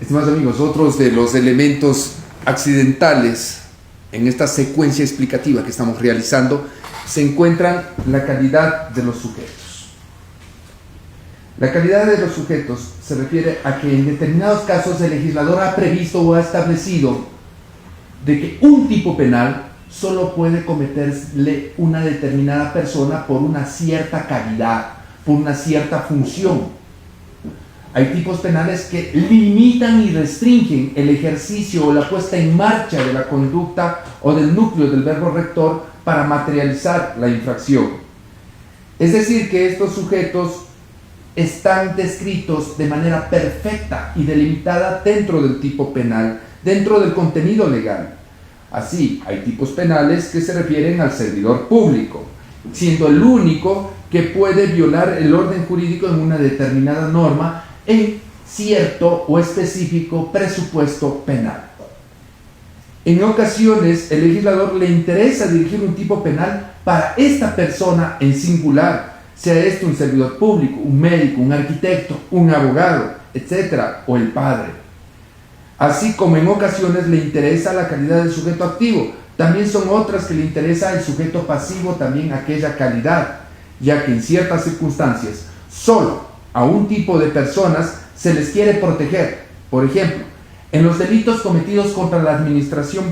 Estimados amigos, otros de los elementos accidentales en esta secuencia explicativa que estamos realizando se encuentran la calidad de los sujetos. La calidad de los sujetos se refiere a que en determinados casos el legislador ha previsto o ha establecido de que un tipo penal solo puede cometerle una determinada persona por una cierta calidad, por una cierta función. Hay tipos penales que limitan y restringen el ejercicio o la puesta en marcha de la conducta o del núcleo del verbo rector para materializar la infracción. Es decir, que estos sujetos están descritos de manera perfecta y delimitada dentro del tipo penal, dentro del contenido legal. Así, hay tipos penales que se refieren al servidor público, siendo el único que puede violar el orden jurídico en una determinada norma en cierto o específico presupuesto penal. En ocasiones, el legislador le interesa dirigir un tipo penal para esta persona en singular, sea esto un servidor público, un médico, un arquitecto, un abogado, etc., o el padre. Así como en ocasiones le interesa la calidad del sujeto activo, también son otras que le interesa el sujeto pasivo, también aquella calidad, ya que en ciertas circunstancias solo a un tipo de personas se les quiere proteger. Por ejemplo, en los delitos cometidos contra la administración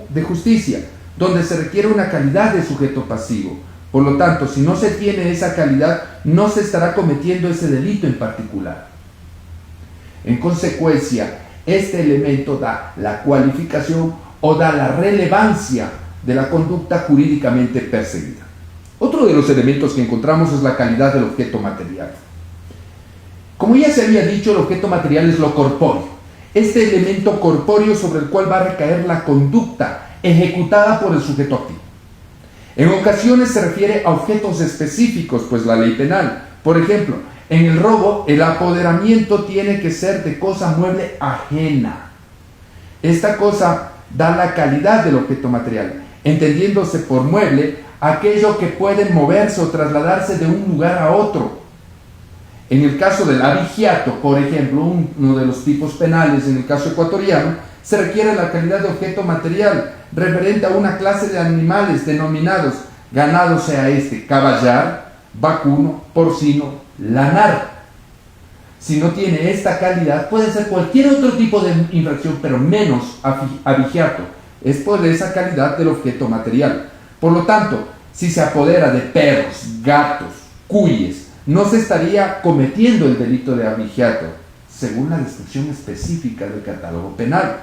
de justicia, donde se requiere una calidad de sujeto pasivo. Por lo tanto, si no se tiene esa calidad, no se estará cometiendo ese delito en particular. En consecuencia, este elemento da la cualificación o da la relevancia de la conducta jurídicamente perseguida. Otro de los elementos que encontramos es la calidad del objeto material. Como ya se había dicho, el objeto material es lo corpóreo, este elemento corpóreo sobre el cual va a recaer la conducta ejecutada por el sujeto activo. En ocasiones se refiere a objetos específicos, pues la ley penal. Por ejemplo, en el robo, el apoderamiento tiene que ser de cosa mueble ajena. Esta cosa da la calidad del objeto material, entendiéndose por mueble aquello que puede moverse o trasladarse de un lugar a otro. En el caso del abigeato, por ejemplo, uno de los tipos penales en el caso ecuatoriano, se requiere la calidad de objeto material referente a una clase de animales denominados ganado, sea este caballar, vacuno, porcino, lanar. Si no tiene esta calidad, puede ser cualquier otro tipo de infracción, pero menos abigeato. Es por esa calidad del objeto material. Por lo tanto, si se apodera de perros, gatos, cuyes, no se estaría cometiendo el delito de abigeato, según la descripción específica del catálogo penal,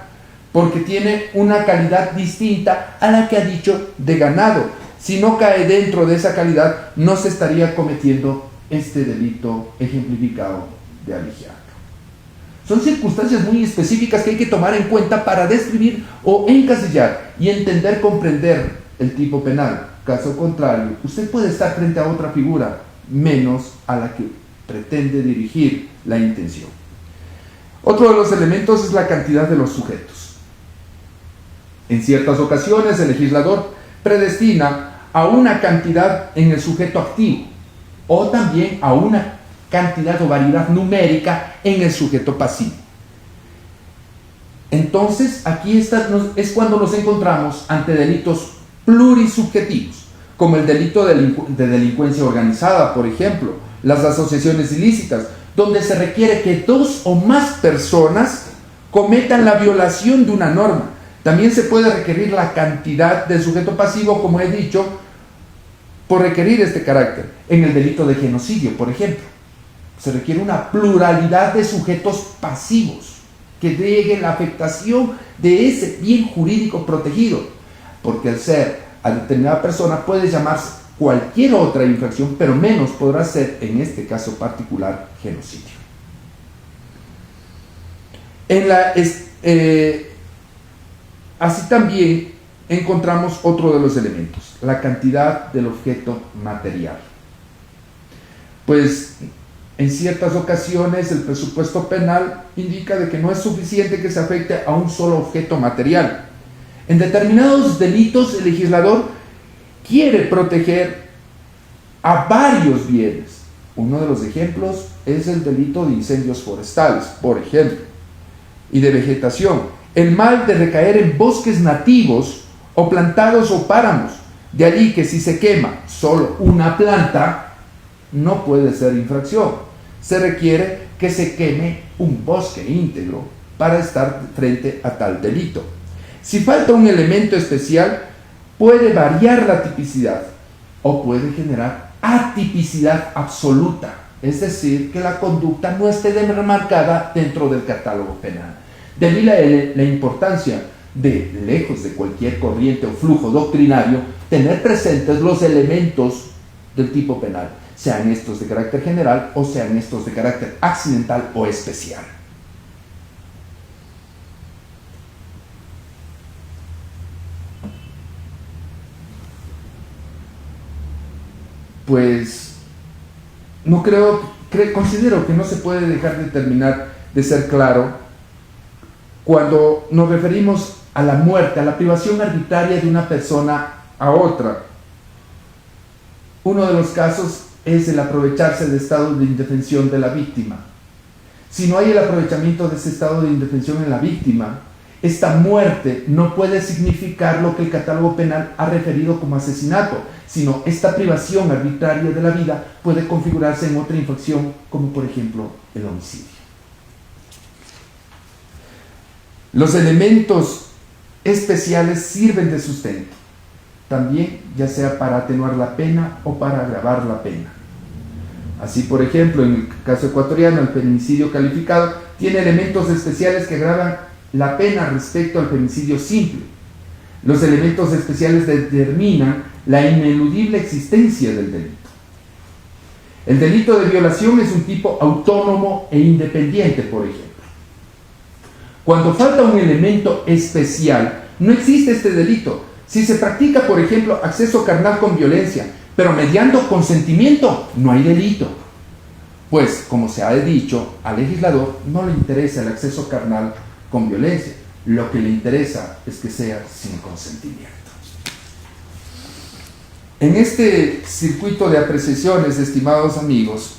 porque tiene una calidad distinta a la que ha dicho de ganado. Si no cae dentro de esa calidad, no se estaría cometiendo este delito ejemplificado de abigeato. Son circunstancias muy específicas que hay que tomar en cuenta para describir o encasillar y entender, comprender el tipo penal. Caso contrario, usted puede estar frente a otra figura, menos a la que pretende dirigir la intención. Otro de los elementos es la cantidad de los sujetos. En ciertas ocasiones el legislador predestina a una cantidad en el sujeto activo o también a una cantidad o variedad numérica en el sujeto pasivo. Entonces aquí es cuando nos encontramos ante delitos plurisubjetivos, como el delito de delincuencia organizada, por ejemplo, las asociaciones ilícitas, donde se requiere que dos o más personas cometan la violación de una norma. También se puede requerir la cantidad del sujeto pasivo, como he dicho, por requerir este carácter. En el delito de genocidio, por ejemplo, se requiere una pluralidad de sujetos pasivos que lleguen la afectación de ese bien jurídico protegido, porque al ser a determinada persona puede llamarse cualquier otra infracción, pero menos podrá ser, en este caso particular, genocidio. Así también encontramos otro de los elementos, la cantidad del objeto material. Pues en ciertas ocasiones el presupuesto penal indica de que no es suficiente que se afecte a un solo objeto material. En determinados delitos el legislador quiere proteger a varios bienes. Uno de los ejemplos es el delito de incendios forestales, por ejemplo. y de vegetación, el mal de recaer en bosques nativos o plantados o páramos. De allí que si se quema solo una planta, no puede ser infracción. Se requiere que se queme un bosque íntegro para estar frente a tal delito. Si falta un elemento especial, puede variar la tipicidad o puede generar atipicidad absoluta, es decir, que la conducta no esté remarcada dentro del catálogo penal. De ahí la importancia de, lejos de cualquier corriente o flujo doctrinario, tener presentes los elementos del tipo penal, sean estos de carácter general o sean estos de carácter accidental o especial. Pues considero que no se puede dejar de terminar de ser claro cuando nos referimos a la muerte, a la privación arbitraria de una persona a otra. Uno de los casos es el aprovecharse del estado de indefensión de la víctima. Si no hay el aprovechamiento de ese estado de indefensión en la víctima, esta muerte no puede significar lo que el catálogo penal ha referido como asesinato, sino esta privación arbitraria de la vida puede configurarse en otra infracción, como por ejemplo el homicidio. Los elementos especiales sirven de sustento, también ya sea para atenuar la pena o para agravar la pena. Así, por ejemplo, en el caso ecuatoriano, el feminicidio calificado tiene elementos especiales que agravan la pena respecto al femicidio simple. Los elementos especiales determinan la ineludible existencia del delito. El delito de violación es un tipo autónomo e independiente, por ejemplo. Cuando falta un elemento especial, no existe este delito. Si se practica, por ejemplo, acceso carnal con violencia, pero mediando consentimiento, no hay delito. Pues, como se ha dicho, al legislador no le interesa el acceso carnal con violencia. Lo que le interesa es que sea sin consentimiento. En este circuito de apreciaciones, estimados amigos,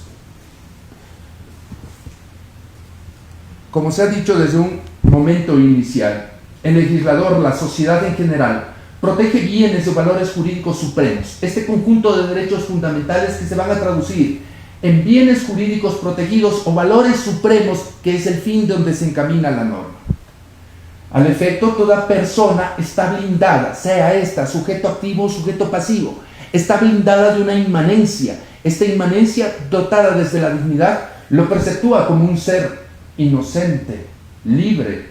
como se ha dicho desde un momento inicial, el legislador, la sociedad en general, protege bienes o valores jurídicos supremos, este conjunto de derechos fundamentales que se van a traducir en bienes jurídicos protegidos o valores supremos, que es el fin donde se encamina la norma. Al efecto, toda persona está blindada, sea esta sujeto activo o sujeto pasivo, está blindada de una inmanencia. Esta inmanencia, dotada desde la dignidad, lo perceptúa como un ser inocente, libre.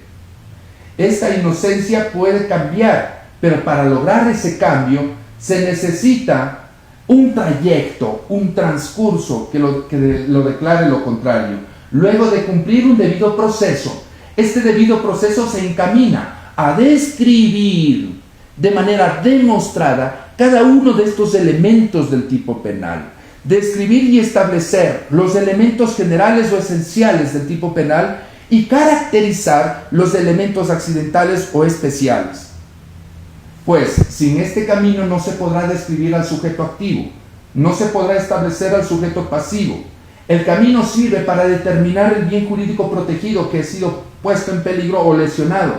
Esta inocencia puede cambiar, pero para lograr ese cambio se necesita un trayecto, un transcurso que lo declare lo contrario. Luego de cumplir un debido proceso, este debido proceso se encamina a describir de manera demostrada cada uno de estos elementos del tipo penal. Describir y establecer los elementos generales o esenciales del tipo penal y caracterizar los elementos accidentales o especiales. Pues sin este camino no se podrá describir al sujeto activo, no se podrá establecer al sujeto pasivo. El camino sirve para determinar el bien jurídico protegido que ha sido puesto en peligro o lesionado,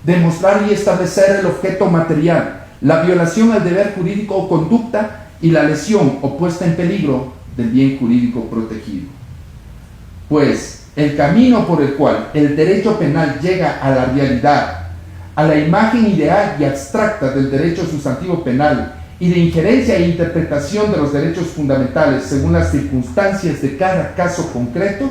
demostrar y establecer el objeto material, la violación al deber jurídico o conducta y la lesión o puesta en peligro del bien jurídico protegido. Pues el camino por el cual el derecho penal llega a la realidad, a la imagen ideal y abstracta del derecho sustantivo penal y de injerencia e interpretación de los derechos fundamentales según las circunstancias de cada caso concreto,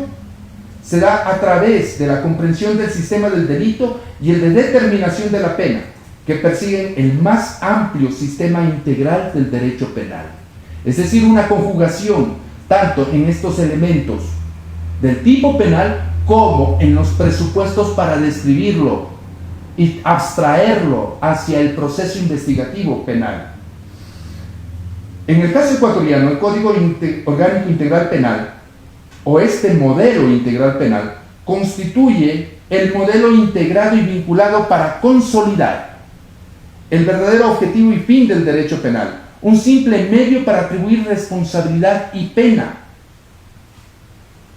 se da a través de la comprensión del sistema del delito y el de determinación de la pena, que persiguen el más amplio sistema integral del derecho penal. Es decir, una conjugación tanto en estos elementos del tipo penal como en los presupuestos para describirlo y abstraerlo hacia el proceso investigativo penal. En el caso ecuatoriano, el Código Orgánico Integral Penal, o este modelo integral penal, constituye el modelo integrado y vinculado para consolidar el verdadero objetivo y fin del derecho penal, un simple medio para atribuir responsabilidad y pena.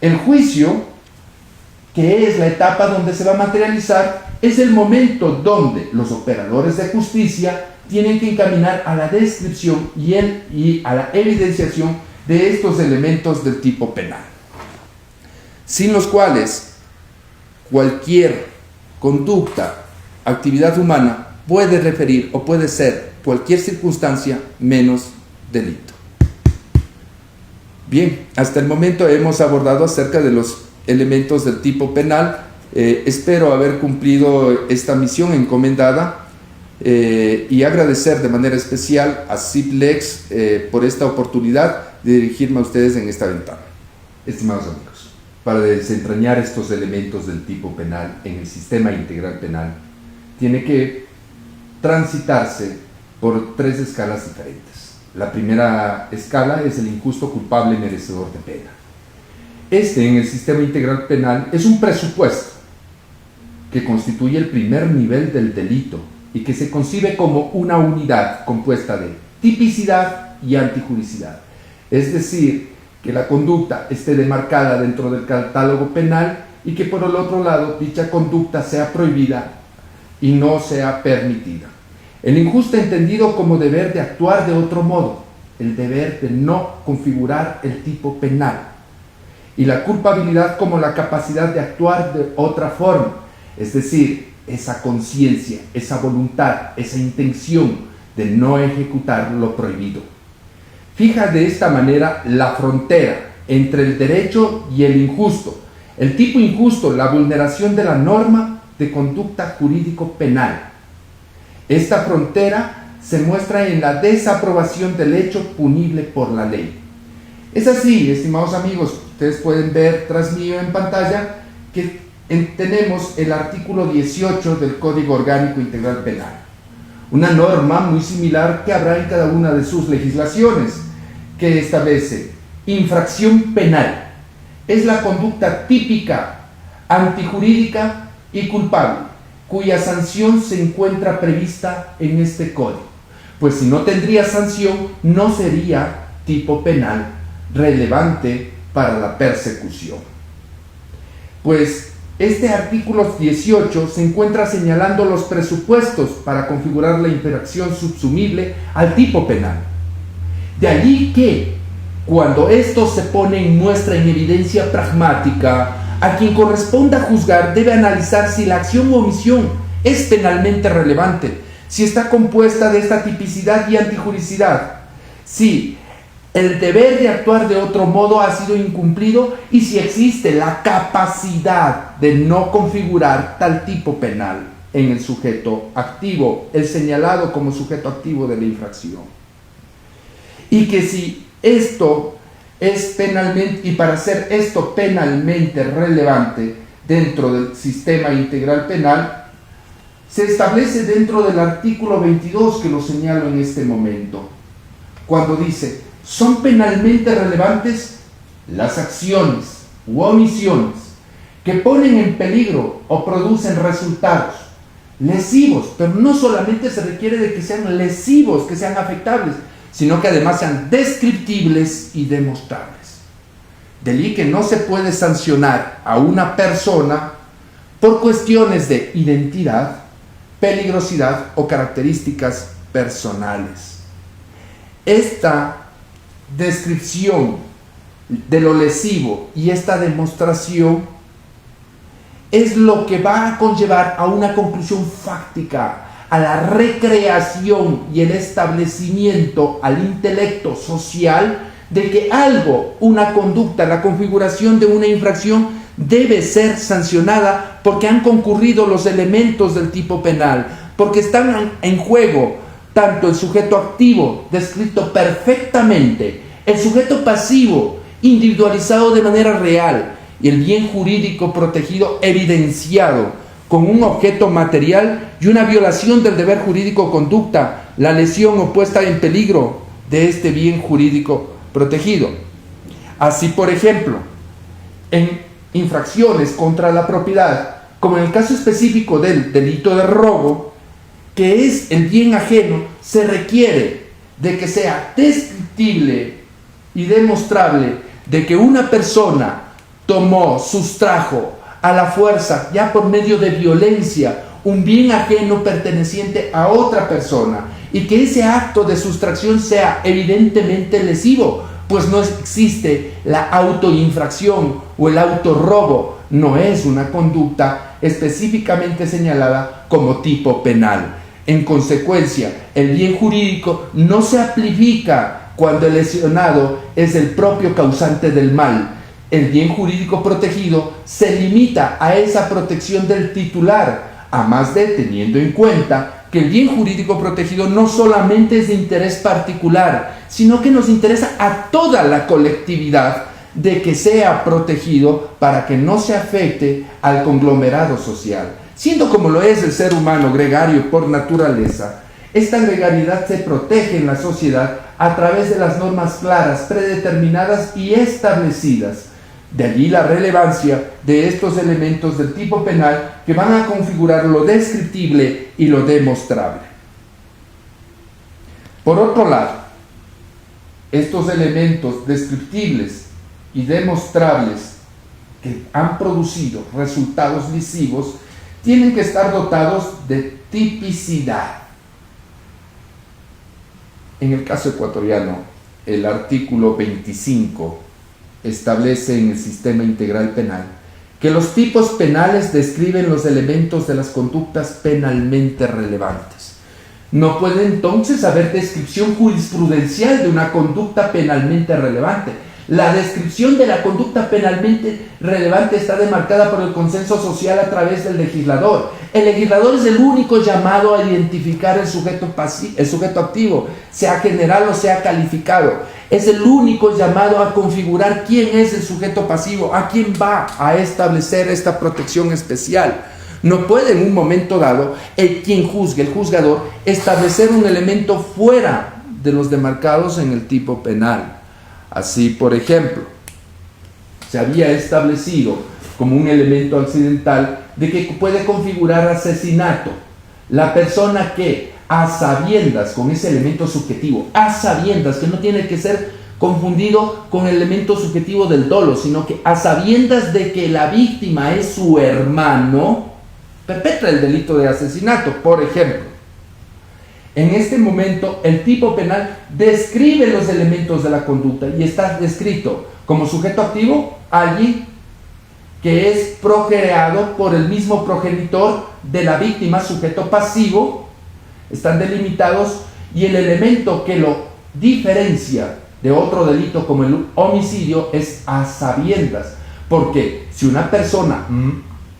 El juicio que es la etapa donde se va a materializar, es el momento donde los operadores de justicia tienen que encaminar a la descripción y a la evidenciación de estos elementos del tipo penal, sin los cuales cualquier conducta, actividad humana puede referir o puede ser cualquier circunstancia menos delito. Bien, hasta el momento hemos abordado acerca de los elementos del tipo penal. Espero haber cumplido esta misión encomendada y agradecer de manera especial a CIPLEX por esta oportunidad de dirigirme a ustedes en esta ventana. Estimados amigos, para desentrañar estos elementos del tipo penal en el sistema integral penal, tiene que transitarse por 3 escalas diferentes. La primera escala es el injusto, culpable, merecedor de pena. En el sistema integral penal es un presupuesto que constituye el primer nivel del delito y que se concibe como una unidad compuesta de tipicidad y antijuricidad. Es decir, que la conducta esté demarcada dentro del catálogo penal y que por el otro lado dicha conducta sea prohibida y no sea permitida. El injusto entendido como deber de actuar de otro modo, el deber de no configurar el tipo penal, y la culpabilidad como la capacidad de actuar de otra forma, es decir, esa conciencia, esa voluntad, esa intención de no ejecutar lo prohibido. Fija de esta manera la frontera entre el derecho y el injusto. El tipo injusto, la vulneración de la norma de conducta jurídico penal. Esta frontera se muestra en la desaprobación del hecho punible por la ley. Es así, estimados amigos, ustedes pueden ver tras mío en pantalla que tenemos el artículo 18 del Código Orgánico Integral Penal. Una norma muy similar que habrá en cada una de sus legislaciones, que establece infracción penal. Es la conducta típica, antijurídica y culpable, cuya sanción se encuentra prevista en este código. Pues si no tendría sanción, no sería tipo penal relevante para la persecución. Pues este artículo 18 se encuentra señalando los presupuestos para configurar la infracción subsumible al tipo penal. De allí que, cuando esto se pone en muestra en evidencia pragmática, a quien corresponda juzgar debe analizar si la acción o omisión es penalmente relevante, si está compuesta de esta tipicidad y antijuricidad, si el deber de actuar de otro modo ha sido incumplido y si existe la capacidad de no configurar tal tipo penal en el sujeto activo, el señalado como sujeto activo de la infracción. Y que si esto es penalmente, y para hacer esto penalmente relevante dentro del sistema integral penal, se establece dentro del artículo 22 que lo señalo en este momento, cuando dice: son penalmente relevantes las acciones u omisiones que ponen en peligro o producen resultados lesivos, pero no solamente se requiere de que sean lesivos, que sean afectables, sino que además sean descriptibles y demostrables. De allí que no se puede sancionar a una persona por cuestiones de identidad, peligrosidad o características personales. Esta descripción de lo lesivo y esta demostración es lo que va a conllevar a una conclusión fáctica, a la recreación y el establecimiento al intelecto social de que algo, una conducta, la configuración de una infracción debe ser sancionada porque han concurrido los elementos del tipo penal, porque están en juego tanto el sujeto activo, descrito perfectamente, el sujeto pasivo, individualizado de manera real, y el bien jurídico protegido, evidenciado con un objeto material y una violación del deber jurídico o conducta, la lesión o puesta en peligro de este bien jurídico protegido. Así, por ejemplo, en infracciones contra la propiedad, como en el caso específico del delito de robo, que es el bien ajeno, se requiere de que sea descriptible y demostrable de que una persona tomó, sustrajo, a la fuerza, ya por medio de violencia, un bien ajeno perteneciente a otra persona, y que ese acto de sustracción sea evidentemente lesivo, pues no existe la autoinfracción o el autorrobo, no es una conducta específicamente señalada como tipo penal. En consecuencia, el bien jurídico no se amplifica cuando el lesionado es el propio causante del mal. El bien jurídico protegido se limita a esa protección del titular, a más de teniendo en cuenta que el bien jurídico protegido no solamente es de interés particular, sino que nos interesa a toda la colectividad de que sea protegido para que no se afecte al conglomerado social. Siendo como lo es el ser humano gregario por naturaleza, esta gregariedad se protege en la sociedad a través de las normas claras, predeterminadas y establecidas. De allí la relevancia de estos elementos del tipo penal que van a configurar lo descriptible y lo demostrable. Por otro lado, estos elementos descriptibles y demostrables que han producido resultados lesivos tienen que estar dotados de tipicidad. En el caso ecuatoriano, el artículo 25 establece en el sistema integral penal que los tipos penales describen los elementos de las conductas penalmente relevantes. No puede entonces haber descripción jurisprudencial de una conducta penalmente relevante. La descripción de la conducta penalmente relevante está demarcada por el consenso social a través del legislador. El legislador es el único llamado a identificar el sujeto activo, sea general o sea calificado. Es el único llamado a configurar quién es el sujeto pasivo, a quién va a establecer esta protección especial. No puede en un momento dado quien juzgue, el juzgador, establecer un elemento fuera de los demarcados en el tipo penal. Así, por ejemplo, se había establecido como un elemento accidental de que puede configurar asesinato la persona que, a sabiendas, con ese elemento subjetivo, a sabiendas, que no tiene que ser confundido con el elemento subjetivo del dolo, sino que a sabiendas de que la víctima es su hermano, perpetra el delito de asesinato. Por ejemplo, en este momento el tipo penal describe los elementos de la conducta y está descrito como sujeto activo alguien que es procreado por el mismo progenitor de la víctima, sujeto pasivo, están delimitados, y el elemento que lo diferencia de otro delito como el homicidio es a sabiendas, porque si una persona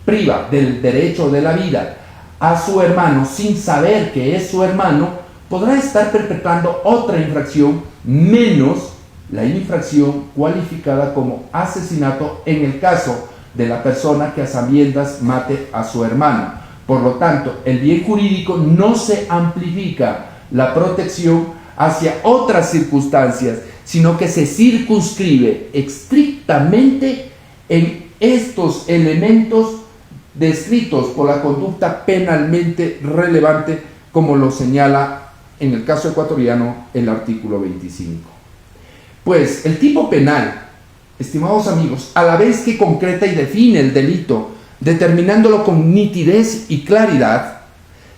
priva del derecho de la vida a su hermano sin saber que es su hermano, podrá estar perpetrando otra infracción menos la infracción cualificada como asesinato en el caso de la persona que a sabiendas mate a su hermano. Por lo tanto, el bien jurídico no se amplifica la protección hacia otras circunstancias, sino que se circunscribe estrictamente en estos elementos descritos por la conducta penalmente relevante, como lo señala en el caso ecuatoriano el artículo 25. Pues el tipo penal, estimados amigos, a la vez que concreta y define el delito, determinándolo con nitidez y claridad,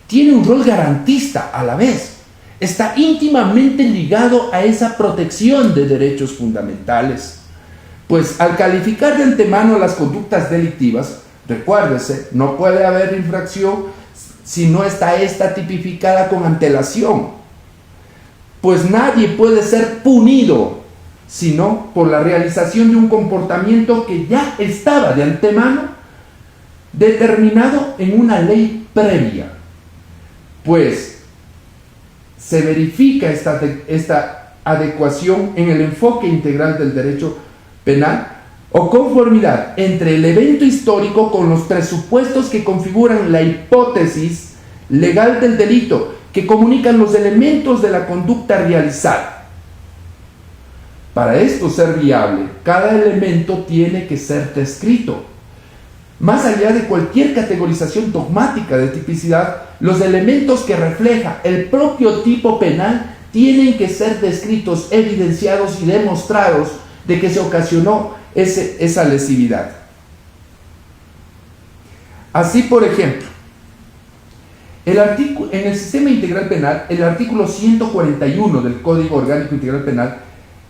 tiene un rol garantista a la vez. Está íntimamente ligado a esa protección de derechos fundamentales. Pues al calificar de antemano las conductas delictivas, recuérdese, no puede haber infracción si no está esta tipificada con antelación. Pues nadie puede ser punido sino por la realización de un comportamiento que ya estaba de antemano determinado en una ley previa. Pues se verifica esta adecuación en el enfoque integral del derecho penal o conformidad entre el evento histórico con los presupuestos que configuran la hipótesis legal del delito, que comunican los elementos de la conducta realizada. Para esto ser viable, cada elemento tiene que ser descrito. Más allá de cualquier categorización dogmática de tipicidad, los elementos que refleja el propio tipo penal tienen que ser descritos, evidenciados y demostrados de que se ocasionó esa lesividad. Así, por ejemplo, en el sistema integral penal, el artículo 141 del Código Orgánico Integral Penal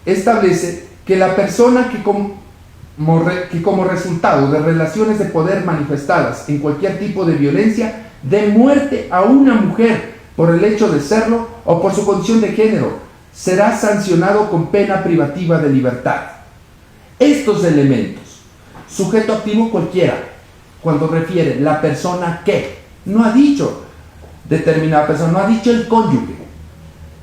establece que la persona que como resultado de relaciones de poder manifestadas en cualquier tipo de violencia dé muerte a una mujer por el hecho de serlo o por su condición de género, será sancionado con pena privativa de libertad. Estos elementos, sujeto activo cualquiera, cuando refiere la persona que, no ha dicho determinada persona, no ha dicho el cónyuge,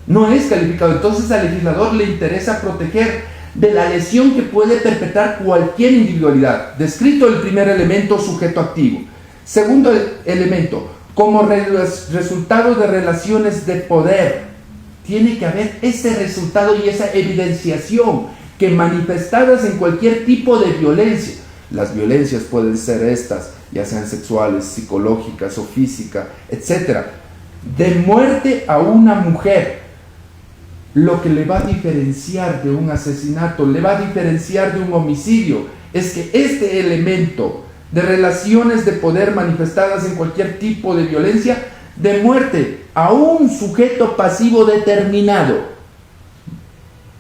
no es calificado. Entonces al legislador le interesa proteger de la lesión que puede perpetrar cualquier individualidad. Descrito el primer elemento, sujeto activo. Segundo elemento, como resultado de relaciones de poder. Tiene que haber ese resultado y esa evidenciación que manifestadas en cualquier tipo de violencia. Las violencias pueden ser estas, ya sean sexuales, psicológicas o físicas, etc. De muerte a una mujer. Lo que le va a diferenciar de un asesinato, le va a diferenciar de un homicidio, es que este elemento de relaciones de poder manifestadas en cualquier tipo de violencia, de muerte a un sujeto pasivo determinado,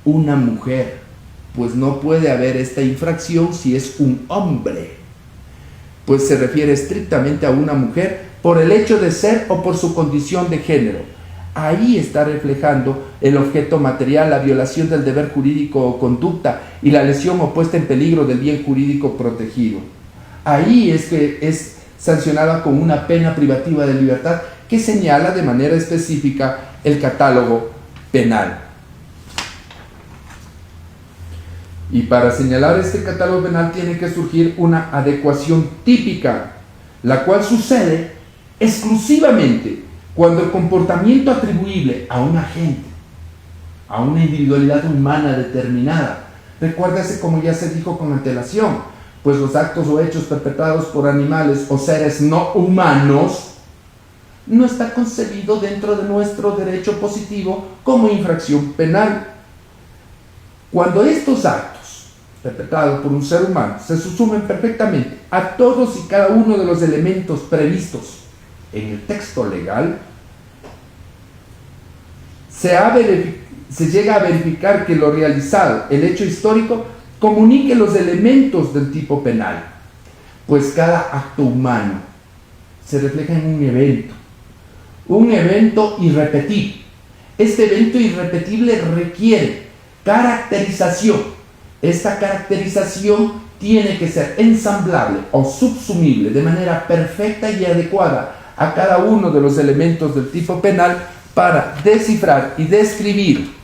una mujer, pues no puede haber esta infracción si es un hombre, pues se refiere estrictamente a una mujer por el hecho de ser o por su condición de género. Ahí está reflejando el objeto material, la violación del deber jurídico o conducta y la lesión o puesta en peligro del bien jurídico protegido. Ahí es que es sancionada con una pena privativa de libertad que señala de manera específica el catálogo penal. Y para señalar este catálogo penal tiene que surgir una adecuación típica, la cual sucede exclusivamente cuando el comportamiento atribuible a un agente, a una individualidad humana determinada, recuérdese como ya se dijo con antelación, pues los actos o hechos perpetrados por animales o seres no humanos no está concebido dentro de nuestro derecho positivo como infracción penal. Cuando estos actos perpetrados por un ser humano se subsumen perfectamente a todos y cada uno de los elementos previstos en el texto legal, se llega a verificar que lo realizado, el hecho histórico, comunique los elementos del tipo penal, pues cada acto humano se refleja en un evento irrepetible. Este evento irrepetible requiere caracterización. Esta caracterización tiene que ser ensamblable o subsumible de manera perfecta y adecuada a cada uno de los elementos del tipo penal para descifrar y describir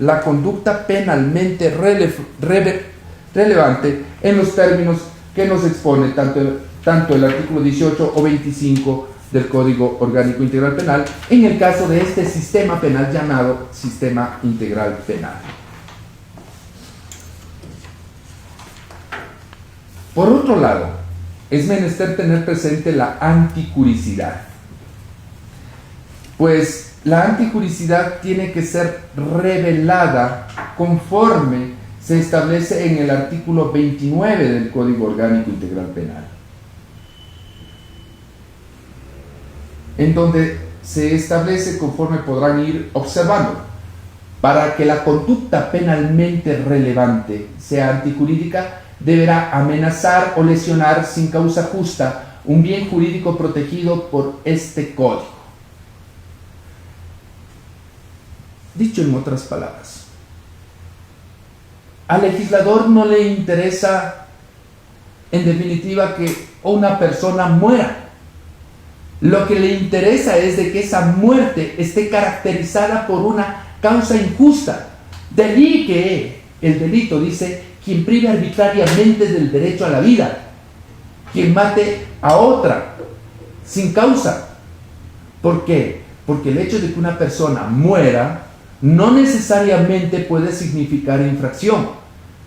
la conducta penalmente relevante en los términos que nos expone tanto el artículo 18 o 25 del Código Orgánico Integral Penal, en el caso de este sistema penal llamado Sistema Integral Penal. Por otro lado, es menester tener presente la anticuricidad, pues la anticuricidad tiene que ser revelada conforme se establece en el artículo 29 del Código Orgánico Integral Penal, en donde se establece, conforme podrán ir observando, para que la conducta penalmente relevante sea antijurídica, deberá amenazar o lesionar sin causa justa un bien jurídico protegido por este código. Dicho en otras palabras, al legislador no le interesa, en definitiva, que una persona muera. Lo que le interesa es de que esa muerte esté caracterizada por una causa injusta. De allí que el delito dice: quien prive arbitrariamente del derecho a la vida, quien mate a otra sin causa. ¿Por qué? Porque el hecho de que una persona muera no necesariamente puede significar infracción,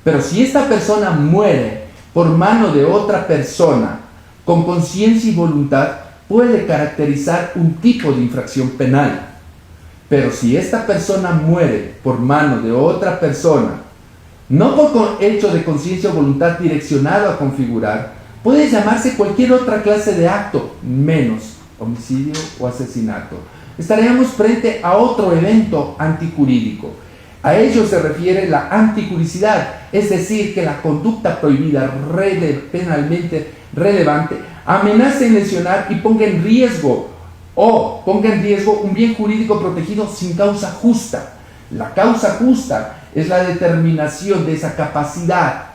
pero si esta persona muere por mano de otra persona con conciencia y voluntad, puede caracterizar un tipo de infracción penal. Pero si esta persona muere por mano de otra persona, no por hecho de conciencia o voluntad direccionado a configurar, Puede llamarse cualquier otra clase de acto, menos homicidio o asesinato. Estaríamos frente a otro evento antijurídico. A ello se refiere la antijuricidad, es decir, que la conducta prohibida penalmente relevante amenace en lesionar y ponga en riesgo un bien jurídico protegido sin causa justa. La causa justa es la determinación de esa capacidad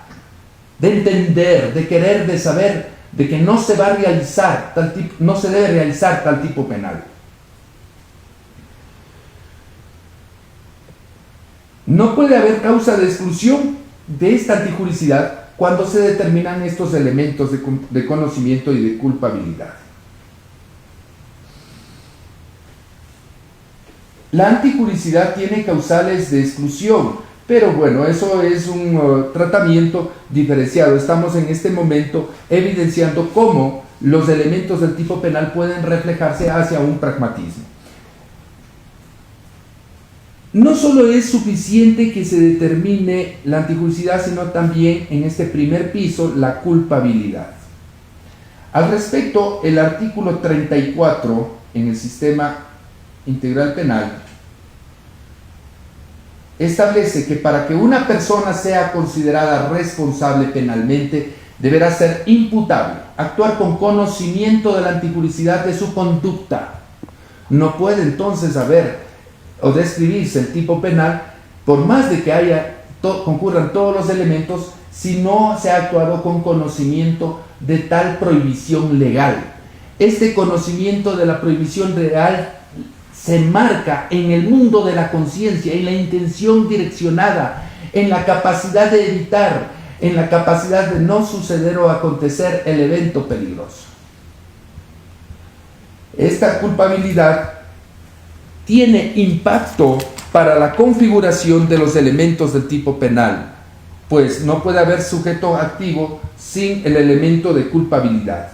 de entender, de querer, de saber, de que no se va a realizar no se debe realizar tal tipo penal. No puede haber causa de exclusión de esta antijuricidad cuando se determinan estos elementos de conocimiento y de culpabilidad. La antijuricidad tiene causales de exclusión, pero bueno, eso es un tratamiento diferenciado. Estamos en este momento evidenciando cómo los elementos del tipo penal pueden reflejarse hacia un pragmatismo. No solo es suficiente que se determine la antijuricidad, sino también en este primer piso la culpabilidad. Al respecto, el artículo 34 en el sistema integral penal establece que para que una persona sea considerada responsable penalmente, deberá ser imputable, actuar con conocimiento de la antijuricidad de su conducta. No puede entonces haber o describirse el tipo penal, por más de que concurran todos los elementos, si no se ha actuado con conocimiento de tal prohibición legal. Este conocimiento de la prohibición legal se marca en el mundo de la conciencia, en la intención direccionada, en la capacidad de evitar, en la capacidad de no suceder o acontecer el evento peligroso. Esta culpabilidad tiene impacto para la configuración de los elementos del tipo penal, pues no puede haber sujeto activo sin el elemento de culpabilidad.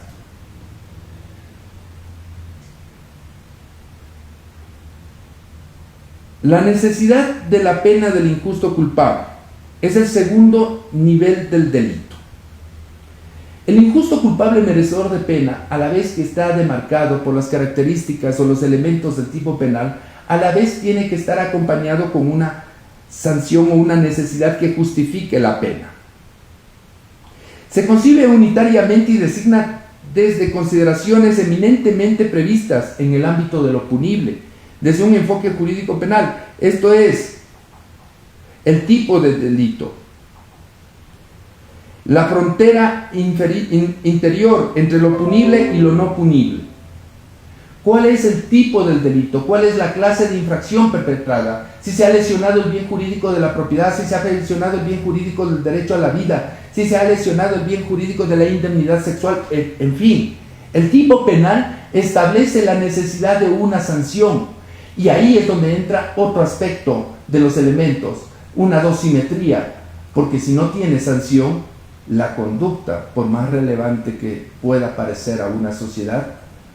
La necesidad de la pena del injusto culpable es el segundo nivel del delito. El injusto culpable merecedor de pena, a la vez que está demarcado por las características o los elementos del tipo penal, a la vez tiene que estar acompañado con una sanción o una necesidad que justifique la pena. Se concibe unitariamente y designa desde consideraciones eminentemente previstas en el ámbito de lo punible, desde un enfoque jurídico penal, esto es, el tipo de delito, la frontera interior entre lo punible y lo no punible. ¿Cuál es el tipo del delito? ¿Cuál es la clase de infracción perpetrada? Si se ha lesionado el bien jurídico de la propiedad, si se ha lesionado el bien jurídico del derecho a la vida, si se ha lesionado el bien jurídico de la indemnidad sexual, en fin. El tipo penal establece la necesidad de una sanción, y ahí es donde entra otro aspecto de los elementos, una dosimetría, porque si no tiene sanción, la conducta, por más relevante que pueda parecer a una sociedad,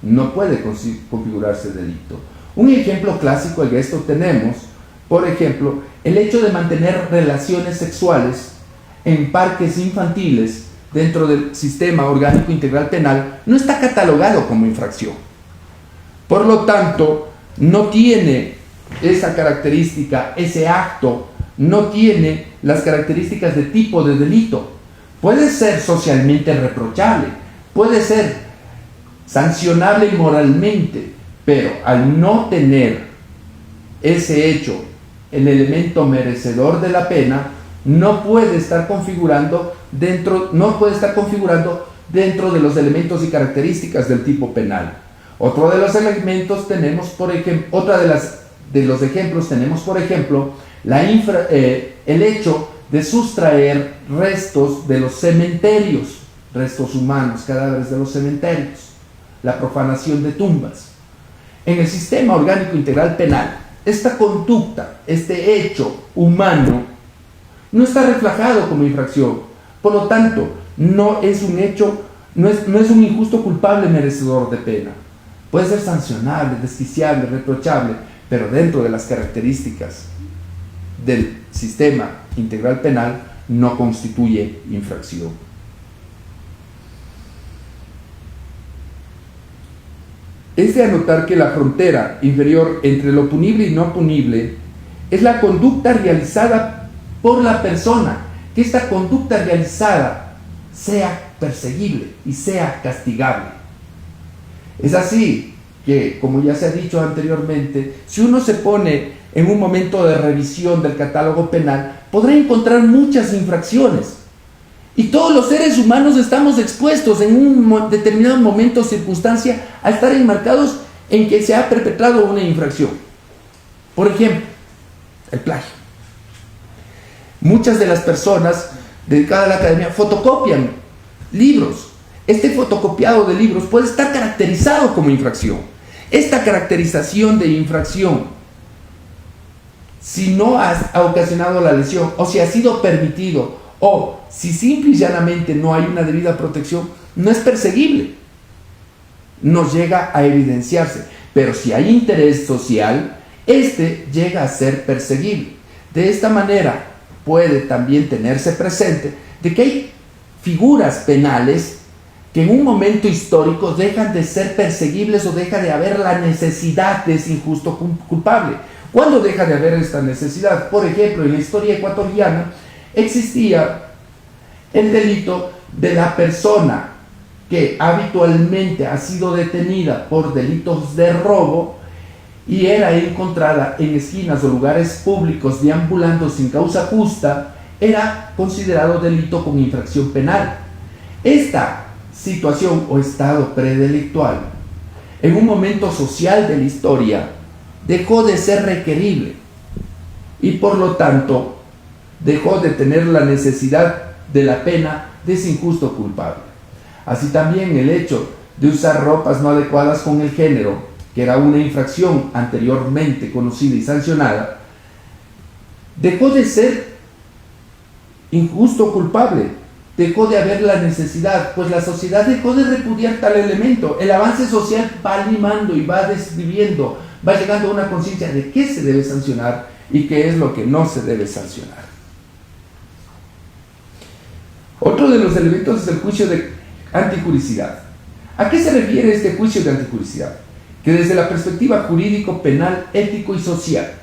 no puede configurarse delito. Un ejemplo clásico de esto tenemos, por ejemplo, el hecho de mantener relaciones sexuales en parques infantiles dentro del sistema orgánico integral penal no está catalogado como infracción. Por lo tanto, no tiene esa característica, ese acto, no tiene las características de tipo de delito. Puede ser socialmente reprochable, puede ser sancionable moralmente, pero al no tener ese hecho, el elemento merecedor de la pena, no puede estar configurando dentro de los elementos y características del tipo penal. Otro de los elementos tenemos, por ejemplo, de los ejemplos tenemos, por ejemplo, el hecho de sustraer restos de los cementerios, restos humanos, cadáveres de los cementerios, la profanación de tumbas. En el sistema orgánico integral penal, esta conducta, este hecho humano, no está reflejado como infracción. Por lo tanto, no es un hecho, no es un injusto culpable merecedor de pena. Puede ser sancionable, desquiciable, reprochable, pero dentro de las características del sistema integral penal no constituye infracción. es de anotar que la frontera inferior entre lo punible y no punible es la conducta realizada por la persona, que esta conducta realizada sea perseguible y sea castigable. Es así que, como ya se ha dicho anteriormente, si uno se pone en un momento de revisión del catálogo penal, podrá encontrar muchas infracciones. Y todos los seres humanos estamos expuestos en un determinado momento o circunstancia a estar enmarcados en que se ha perpetrado una infracción. Por ejemplo, el plagio. Muchas de las personas dedicadas a la academia fotocopian libros. Este fotocopiado de libros puede estar caracterizado como infracción. Esta caracterización de infracción, si no ha ocasionado la lesión o si ha sido permitido o si simple y llanamente no hay una debida protección, no es perseguible. No llega a evidenciarse. Pero si hay interés social, este llega a ser perseguible. De esta manera puede también tenerse presente de que hay figuras penales que en un momento histórico dejan de ser perseguibles o deja de haber la necesidad de ese injusto culpable. ¿Cuándo deja de haber esta necesidad? Por ejemplo, en la historia ecuatoriana existía el delito de la persona que habitualmente ha sido detenida por delitos de robo y era encontrada en esquinas o lugares públicos deambulando sin causa justa, era considerado delito con infracción penal. Esta situación o estado predelictual, en un momento social de la historia, dejó de ser requerible y por lo tanto dejó de tener la necesidad de la pena de ese injusto culpable. Así también el hecho de usar ropas no adecuadas con el género, que era una infracción anteriormente conocida y sancionada, dejó de ser injusto culpable, dejó de haber la necesidad, pues la sociedad dejó de repudiar tal elemento. El avance social va limando y va desviviendo, va llegando a una conciencia de qué se debe sancionar y qué es lo que no se debe sancionar. Otro de los elementos es el juicio de antijuricidad. ¿A qué se refiere este juicio de antijuricidad? Que desde la perspectiva jurídico, penal, ético y social,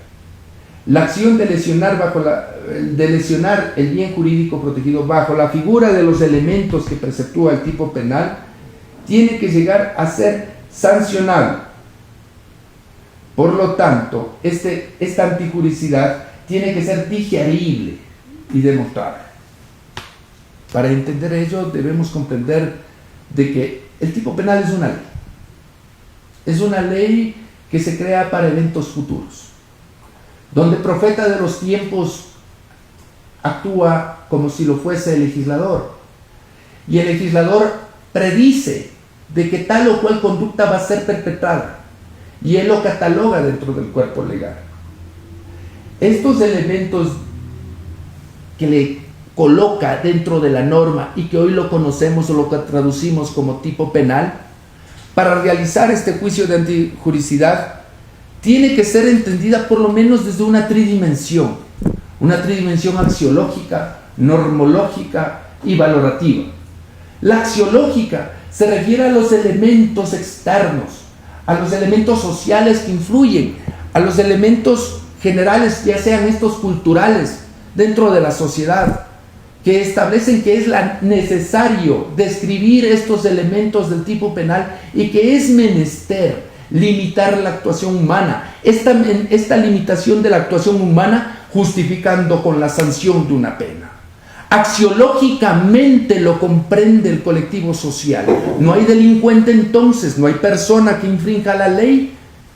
la acción de lesionar el bien jurídico protegido bajo la figura de los elementos que preceptúa el tipo penal tiene que llegar a ser sancionable. Por lo tanto, esta antijuricidad tiene que ser digerible y demostrable. Para entender ello debemos comprender de que el tipo penal es una ley. Es una ley que se crea para eventos futuros, donde el profeta de los tiempos actúa como si lo fuese el legislador. Y el legislador predice de que tal o cual conducta va a ser perpetrada. Y él lo cataloga dentro del cuerpo legal. Estos elementos que le coloca dentro de la norma y que hoy lo conocemos o lo traducimos como tipo penal, para realizar este juicio de antijuricidad, tiene que ser entendida por lo menos desde una tridimensión axiológica, normológica y valorativa. La axiológica se refiere a los elementos externos, a los elementos sociales que influyen, a los elementos generales, ya sean estos culturales, dentro de la sociedad, que establecen que es necesario describir estos elementos del tipo penal y que es menester limitar la actuación humana. Esta limitación de la actuación humana justificando con la sanción de una pena. Axiológicamente lo comprende el colectivo social. No hay delincuente entonces, no hay persona que infrinja la ley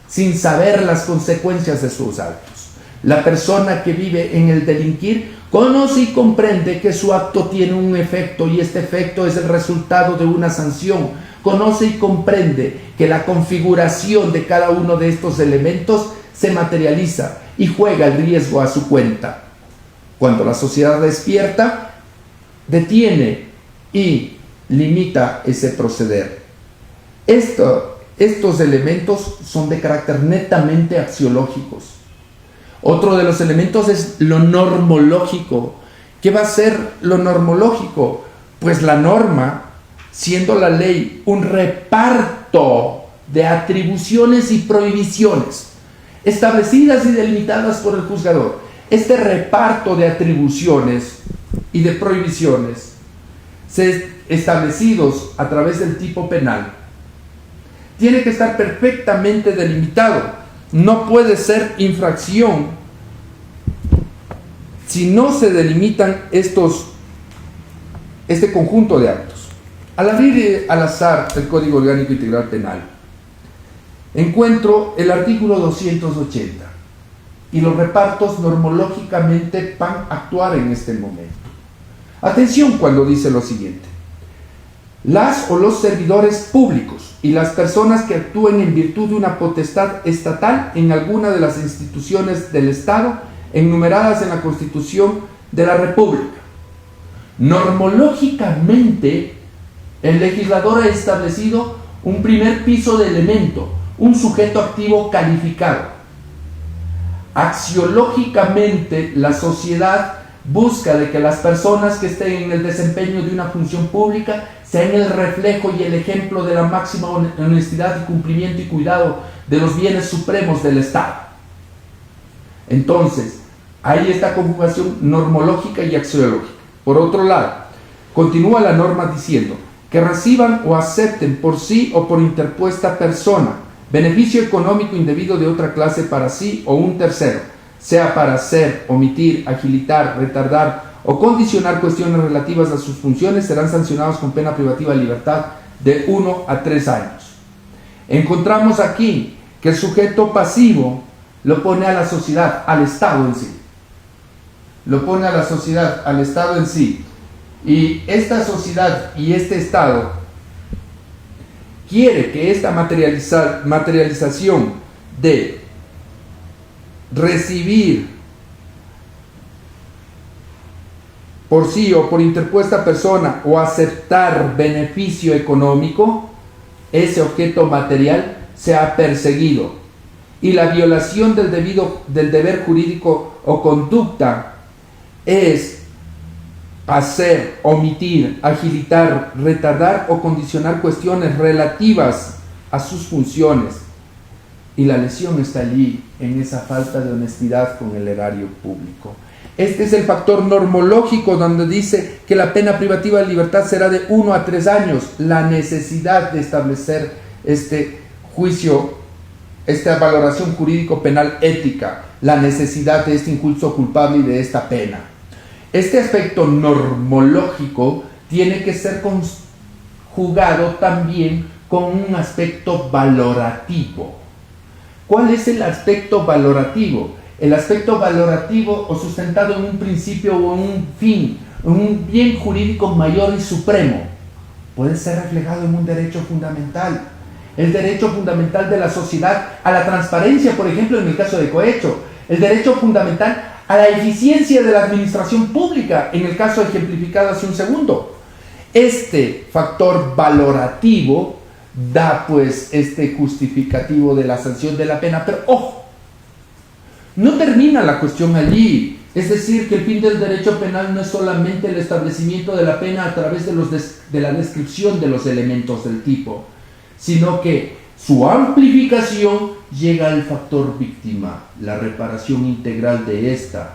sin saber las consecuencias de sus actos. La persona que vive en el delinquir conoce y comprende que su acto tiene un efecto y este efecto es el resultado de una sanción. Conoce y comprende que la configuración de cada uno de estos elementos se materializa y juega el riesgo a su cuenta. Cuando la sociedad despierta, detiene y limita ese proceder. Estos elementos son de carácter netamente axiológicos. Otro de los elementos es lo normológico. ¿Qué va a ser lo normológico? Pues la norma, siendo la ley un reparto de atribuciones y prohibiciones establecidas y delimitadas por el juzgador. Este reparto de atribuciones y de prohibiciones establecidos a través del tipo penal tiene que estar perfectamente delimitado. No puede ser infracción si no se delimitan este conjunto de actos. Al abrir al azar el Código Orgánico Integral Penal, encuentro el artículo 280 y los repartos normológicamente van a actuar en este momento. Atención cuando dice lo siguiente: las o los servidores públicos y las personas que actúen en virtud de una potestad estatal en alguna de las instituciones del Estado enumeradas en la Constitución de la República. Normológicamente, el legislador ha establecido un primer piso de elemento, un sujeto activo calificado. Axiológicamente, la sociedad busca de que las personas que estén en el desempeño de una función pública sean el reflejo y el ejemplo de la máxima honestidad y cumplimiento y cuidado de los bienes supremos del Estado. Entonces, hay esta conjugación normológica y axiológica. Por otro lado, continúa la norma diciendo que reciban o acepten por sí o por interpuesta persona beneficio económico indebido de otra clase para sí o un tercero, sea para hacer, omitir, agilitar, retardar o condicionar cuestiones relativas a sus funciones, serán sancionados con pena privativa de libertad de 1 a 3 años. Encontramos aquí que el sujeto pasivo lo pone a la sociedad, al Estado en sí. Lo pone a la sociedad, al Estado en sí. Y esta sociedad y este Estado quiere que esta materialización de recibir por sí o por interpuesta persona o aceptar beneficio económico, ese objeto material sea perseguido, y la violación del deber jurídico o conducta es hacer, omitir, agilitar, retardar o condicionar cuestiones relativas a sus funciones, y la lesión está allí en esa falta de honestidad con el erario público. Este es el factor normológico donde dice que la pena privativa de libertad será de 1 a 3 años. La necesidad de establecer este juicio, esta valoración jurídico-penal ética, la necesidad de este impulso culpable y de esta pena. Este aspecto normológico tiene que ser conjugado también con un aspecto valorativo. ¿Cuál es el aspecto valorativo? El aspecto valorativo o sustentado en un principio o en un fin, en un bien jurídico mayor y supremo, puede ser reflejado en un derecho fundamental. El derecho fundamental de la sociedad a la transparencia, por ejemplo, en el caso de cohecho. El derecho fundamental a la eficiencia de la administración pública, en el caso ejemplificado hace un segundo. Este factor valorativo da pues este justificativo de la sanción de la pena, pero ojo, no termina la cuestión allí. Es decir, que el fin del derecho penal no es solamente el establecimiento de la pena a través de la descripción de los elementos del tipo, sino que su amplificación llega al factor víctima, la reparación integral de esta,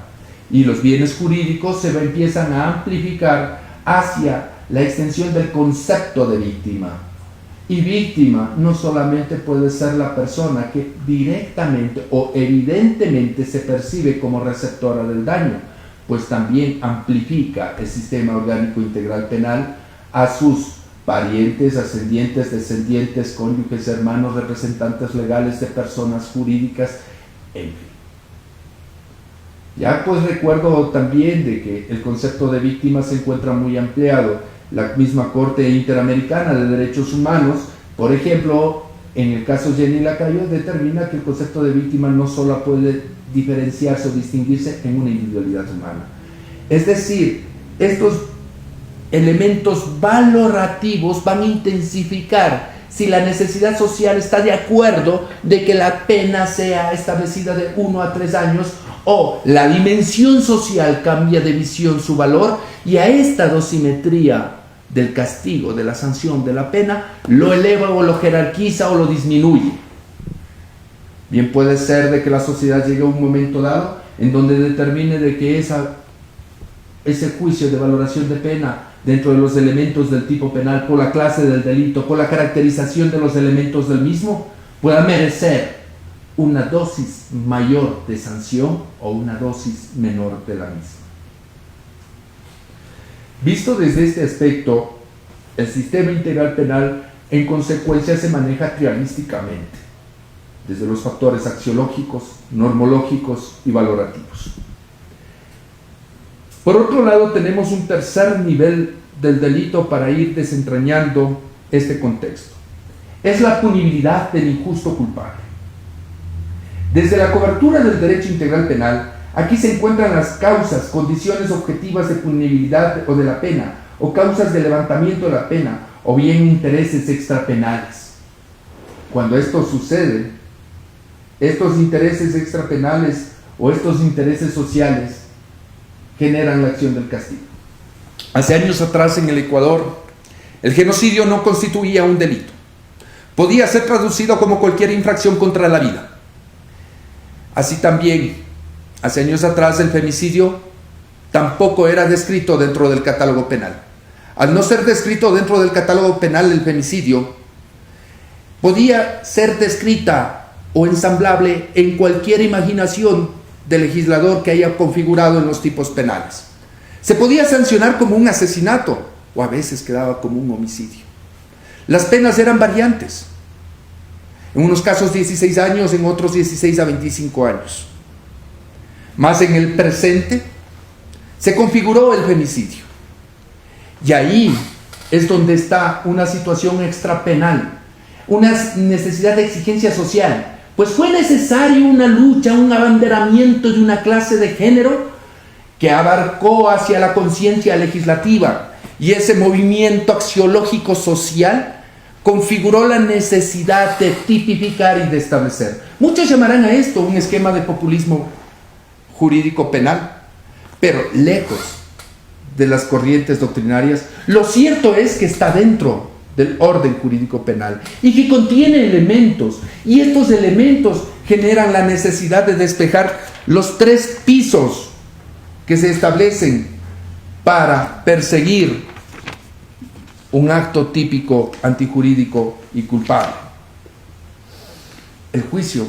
y los bienes jurídicos se empiezan a amplificar hacia la extensión del concepto de víctima. Y víctima no solamente puede ser la persona que directamente o evidentemente se percibe como receptora del daño, pues también amplifica el sistema orgánico integral penal a sus parientes, ascendientes, descendientes, cónyuges, hermanos, representantes legales de personas jurídicas, en fin. Ya pues recuerdo también de que el concepto de víctima se encuentra muy ampliado. La misma Corte Interamericana de Derechos Humanos, por ejemplo, en el caso Jenny Lacayo, determina que el concepto de víctima no solo puede diferenciarse o distinguirse en una individualidad humana. Es decir, estos elementos valorativos van a intensificar si la necesidad social está de acuerdo de que la pena sea establecida de 1 a 3 años, o la dimensión social cambia de visión su valor, y a esta dosimetría del castigo, de la sanción, de la pena, lo eleva o lo jerarquiza o lo disminuye. Bien puede ser de que la sociedad llegue a un momento dado en donde determine de que ese juicio de valoración de pena dentro de los elementos del tipo penal, por la clase del delito, por la caracterización de los elementos del mismo, pueda merecer una dosis mayor de sanción o una dosis menor de la misma. Visto desde este aspecto, el sistema integral penal en consecuencia se maneja trialísticamente, desde los factores axiológicos, normológicos y valorativos. Por otro lado, tenemos un tercer nivel del delito para ir desentrañando este contexto. Es la punibilidad del injusto culpable. Desde la cobertura del derecho integral penal, aquí se encuentran las causas, condiciones objetivas de punibilidad o de la pena, o causas de levantamiento de la pena, o bien intereses extrapenales. Cuando esto sucede, estos intereses extrapenales o estos intereses sociales generan la acción del castigo. Hace años atrás en el Ecuador, el genocidio no constituía un delito. Podía ser traducido como cualquier infracción contra la vida. Así también, hace años atrás, el femicidio tampoco era descrito dentro del catálogo penal. Al no ser descrito dentro del catálogo penal el femicidio, podía ser descrita o ensamblable en cualquier imaginación del legislador que haya configurado en los tipos penales. Se podía sancionar como un asesinato o a veces quedaba como un homicidio. Las penas eran variantes. En unos casos 16 años, en otros 16 a 25 años. Más en el presente se configuró el femicidio. Y ahí es donde está una situación extrapenal, una necesidad de exigencia social. Pues fue necesario una lucha, un abanderamiento de una clase de género que abarcó hacia la conciencia legislativa, y ese movimiento axiológico social configuró la necesidad de tipificar y de establecer. Muchos llamarán a esto un esquema de populismo jurídico penal, pero lejos de las corrientes doctrinarias, lo cierto es que está dentro del orden jurídico penal y que contiene elementos, y estos elementos generan la necesidad de despejar los tres pisos que se establecen para perseguir un acto típico antijurídico y culpable. El juicio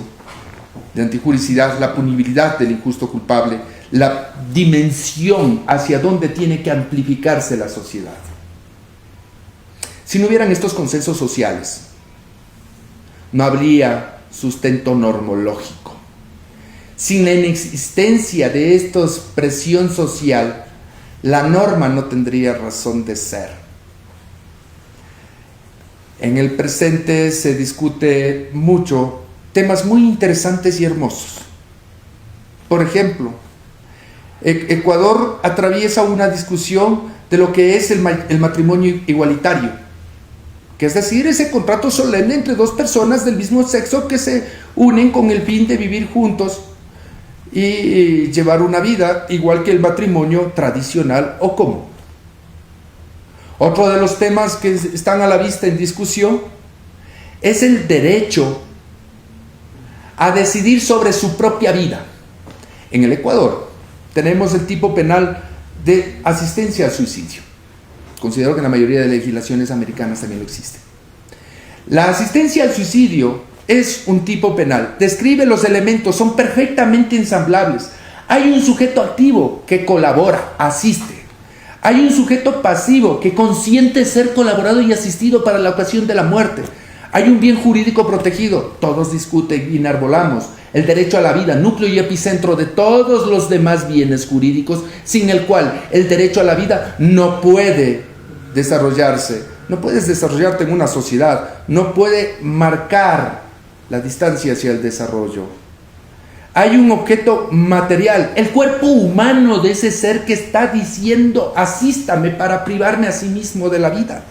de antijuricidad, la punibilidad del injusto culpable, la dimensión hacia dónde tiene que amplificarse la sociedad. Si no hubieran estos consensos sociales, no habría sustento normológico. Sin la inexistencia de esta presión social, la norma no tendría razón de ser. En el presente se discute mucho temas muy interesantes y hermosos. Por ejemplo, Ecuador atraviesa una discusión de lo que es el matrimonio igualitario, que es decir, ese contrato solemne entre dos personas del mismo sexo que se unen con el fin de vivir juntos y llevar una vida igual que el matrimonio tradicional o común. Otro de los temas que están a la vista en discusión es el derecho a decidir sobre su propia vida. En el Ecuador tenemos el tipo penal de asistencia al suicidio. Considero que en la mayoría de legislaciones americanas también lo existe. La asistencia al suicidio es un tipo penal. Describe los elementos, son perfectamente ensamblables. Hay un sujeto activo que colabora, asiste. Hay un sujeto pasivo que consiente ser colaborado y asistido para la ocasión de la muerte. Hay un bien jurídico protegido. Todos discuten y enarbolamos el derecho a la vida, núcleo y epicentro de todos los demás bienes jurídicos, sin el cual el derecho a la vida no puede desarrollarse. No puedes desarrollarte en una sociedad, no puede marcar la distancia hacia el desarrollo. Hay un objeto material, el cuerpo humano de ese ser que está diciendo: asístame para privarme a sí mismo de la vida.